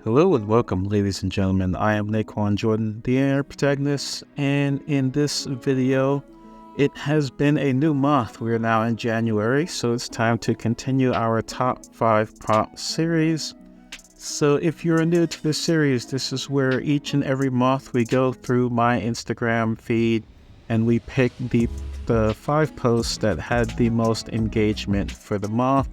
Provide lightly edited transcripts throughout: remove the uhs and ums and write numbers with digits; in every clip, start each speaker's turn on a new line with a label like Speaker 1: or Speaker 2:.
Speaker 1: Hello and welcome, ladies and gentlemen. I am Naquan Jordan, the air protagonist, and in this video, it has been a new month. We are now in January, so it's time to continue our top 5 prompt series. So if you're new to this series, this is where each and every month we go through my Instagram feed and we pick the 5 posts that had the most engagement for the month.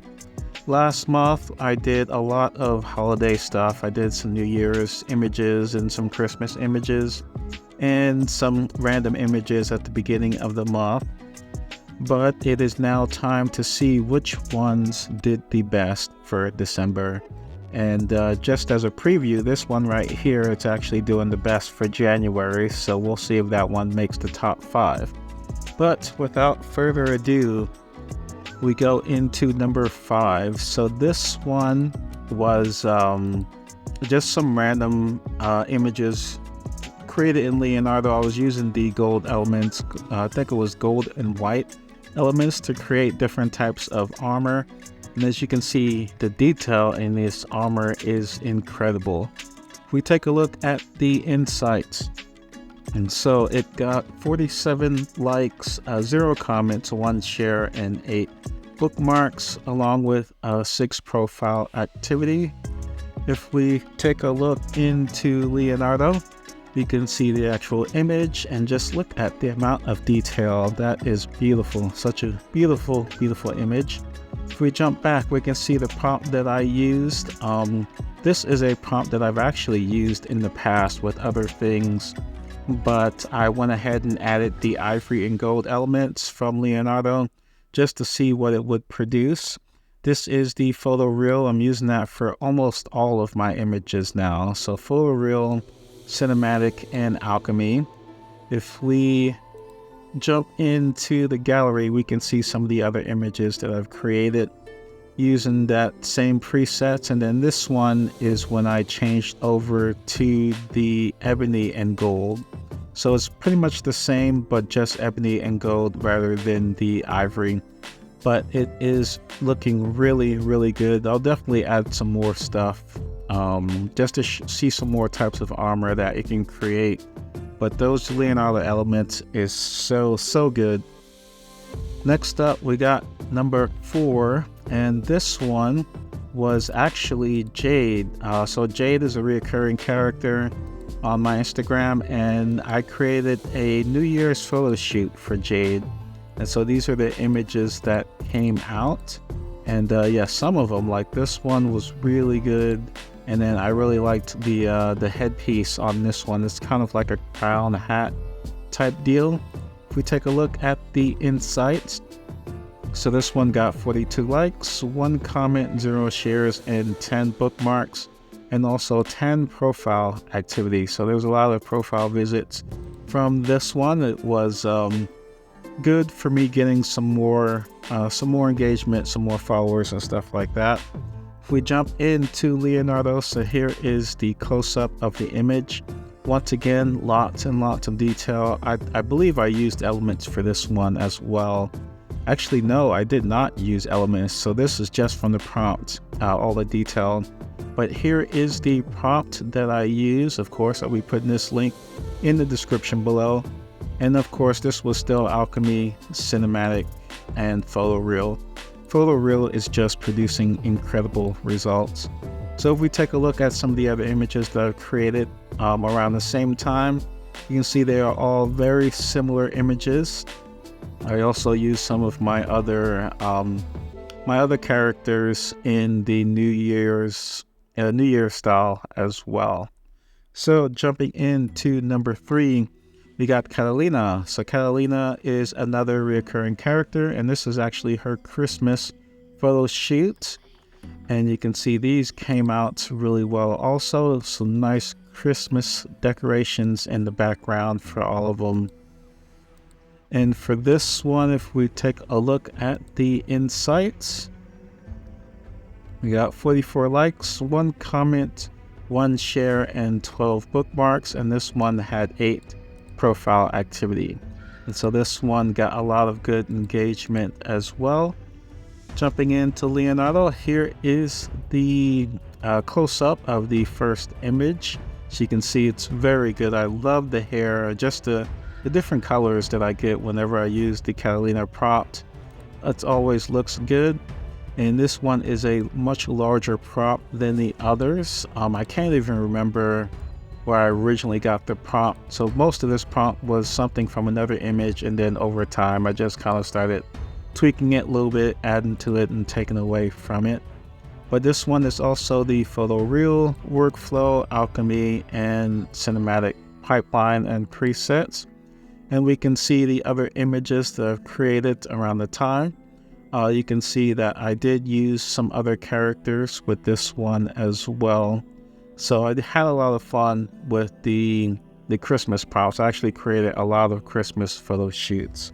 Speaker 1: Last month, I did a lot of holiday stuff. I did some New Year's images and some Christmas images and some random images at the beginning of the month. But it is now time to see which ones did the best for December. And just as a preview, this one right here, it's actually doing the best for January. So we'll see if that one makes the top 5. But without further ado, we go into number 5. So this one was just some random images created in Leonardo. I was using the gold elements, I think it was gold and white elements, to create different types of armor. And as you can see, the detail in this armor is incredible. If we take a look at the insights, and so it got 47 likes, 0 comments, 1 share, and 8 bookmarks, along with 6 profile activity. If we take a look into Leonardo, we can see the actual image and just look at the amount of detail. That is beautiful. Such a beautiful, beautiful image. If we jump back, we can see the prompt that I used. This is a prompt that I've actually used in the past with other things, but I went ahead and added the ivory and gold elements from Leonardo just to see what it would produce. This is the PhotoReal. I'm using that for almost all of my images now. So PhotoReal, Cinematic, and Alchemy. If we jump into the gallery, we can see some of the other images that I've created using that same presets. And then this one is when I changed over to the ebony and gold. So it's pretty much the same, but just ebony and gold rather than the ivory. But it is looking really, really good. I'll definitely add some more stuff just to see some more types of armor that it can create. But those Leonardo elements is so good. Next up, we got number 4, and this one was actually Jade. So Jade is a recurring character on my Instagram, and I created a New Year's photo shoot for Jade. And so these are the images that came out. And yeah, some of them, like this one, was really good. And then I really liked the headpiece on this one. It's kind of like a crown hat type deal. If we take a look at the insights, so this one got 42 likes, 1 comment, 0 shares, and 10 bookmarks, and also 10 profile activity. So there's a lot of profile visits from this one. It was good for me getting some more engagement, some more followers and stuff like that. If we jump into Leonardo, so here is the close-up of the image. Once again, lots and lots of detail. I believe I used elements for this one as well. Actually, no, I did not use elements. So this is just from the prompt, all the detail. But here is the prompt that I use. Of course, I'll be putting this link in the description below. And of course, this was still Alchemy, Cinematic, and PhotoReal. PhotoReal is just producing incredible results. So if we take a look at some of the other images that I've created around the same time, you can see they are all very similar images. I also use some of my other characters in the New Year's style as well. So jumping into number 3, we got Catalina. So Catalina is another recurring character, and this is actually her Christmas photo shoot. And you can see these came out really well. Also, some nice Christmas decorations in the background for all of them. And for this one, if we take a look at the insights, we got 44 likes, 1 comment, 1 share, and 12 bookmarks. And this one had 8 profile activity. And so this one got a lot of good engagement as well. Jumping into Leonardo, here is the close-up of the first image. So you can see it's very good. I love the hair, just the different colors that I get whenever I use the Catalina prompt. It always looks good. And this one is a much larger prompt than the others. I can't even remember where I originally got the prompt. So most of this prompt was something from another image, and then over time I just kind of started tweaking it a little bit, adding to it and taking away from it. But this one is also the PhotoReal workflow, alchemy, and cinematic pipeline and presets. And we can see the other images that I've created around the time. You can see that I did use some other characters with this one as well. So I had a lot of fun with the Christmas props. I actually created a lot of Christmas photo shoots.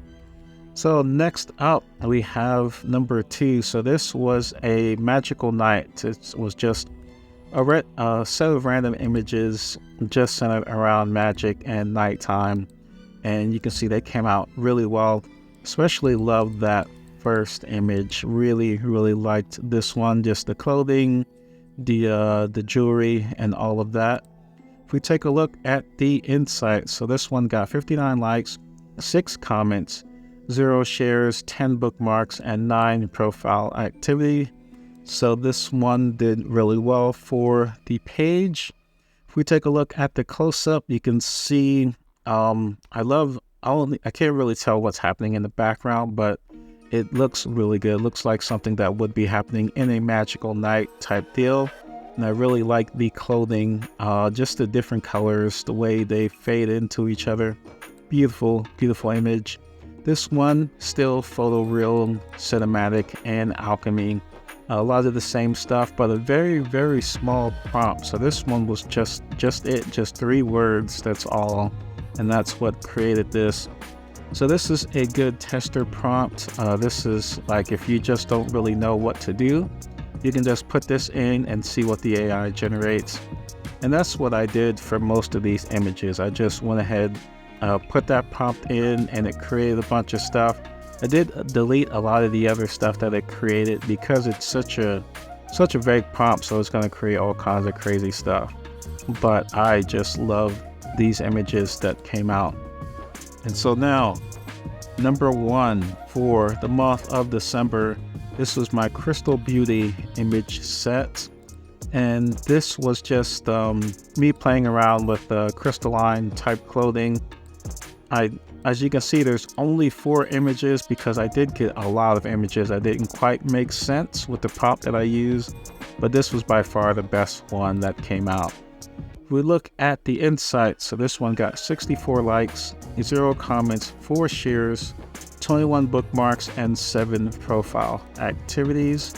Speaker 1: So next up, we have number 2. So this was a magical night. It was just a set of random images just centered around magic and nighttime. And you can see they came out really well. Especially loved that first image. Really liked this one. Just the clothing, the jewelry, and all of that. If we take a look at the insights, so this one got 59 likes, 6 comments, 0 shares, 10 bookmarks, and 9 profile activity. So this one did really well for the page. If we take a look at the close-up, you can see I can't really tell what's happening in the background, but it looks really good. It looks like something that would be happening in a magical night type deal. And I really like the clothing, just the different colors, the way they fade into each other. Beautiful image. This one, still PhotoReal, cinematic, and alchemy. A lot of the same stuff, but a very small prompt. So this one was just 3 words, that's all. And that's what created this. So this is a good tester prompt. This is like if you just don't really know what to do, you can just put this in and see what the AI generates. And that's what I did for most of these images. I just went ahead, put that prompt in, and it created a bunch of stuff. I did delete a lot of the other stuff that it created because it's such a vague prompt, so it's going to create all kinds of crazy stuff. But I just love these images that came out. And so now, number 1 for the month of December, this was my Crystal Beauty image set. And this was just me playing around with crystalline type clothing. As you can see, there's only 4 images because I did get a lot of images that didn't quite make sense with the prompt that I used, but this was by far the best one that came out. If we look at the insights, so this one got 64 likes, 0 comments, 4 shares, 21 bookmarks, and 7 profile activities.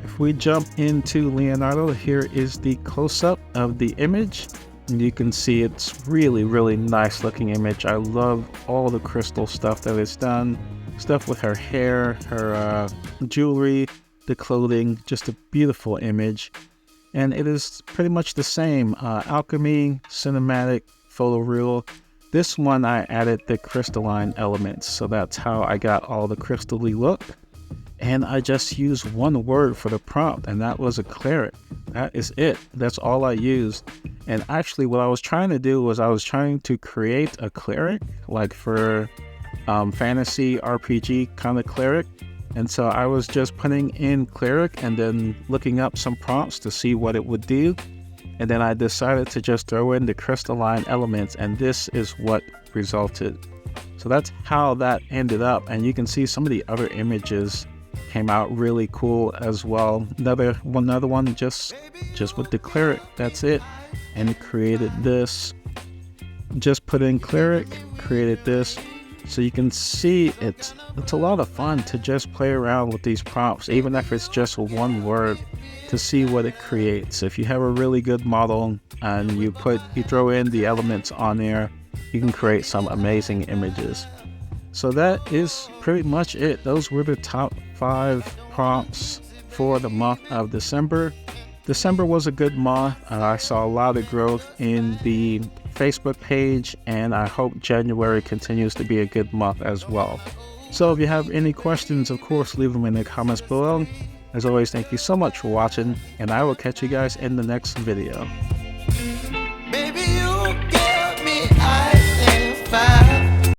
Speaker 1: If we jump into Leonardo, here is the close-up of the image. And you can see it's really nice looking image. I love all the crystal stuff that is done. Stuff with her hair, her jewelry, the clothing, just a beautiful image. And it is pretty much the same, alchemy, cinematic, PhotoReal. This one I added the crystalline elements, so that's how I got all the crystally look. And I just used 1 word for the prompt, and that was a cleric. That is it. That's all I used. And actually what I was trying to do was I was trying to create a cleric, like for fantasy RPG kind of cleric. And so I was just putting in cleric and then looking up some prompts to see what it would do. And then I decided to just throw in the crystalline elements, and this is what resulted. So that's how that ended up. And you can see some of the other images came out really cool as well. Another one just with the cleric, that's it. And it created this. Just put in cleric, created this. So you can see it's a lot of fun to just play around with these prompts, even if it's just 1 word, to see what it creates. If you have a really good model and you throw in the elements on there, you can create some amazing images. So that is pretty much it. Those were the top 5 prompts for the month of December. December was a good month. I saw a lot of growth in the Facebook page, and I hope January continues to be a good month as well. So if you have any questions, of course, leave them in the comments below. As always, thank you so much for watching, and I will catch you guys in the next video.
Speaker 2: Baby,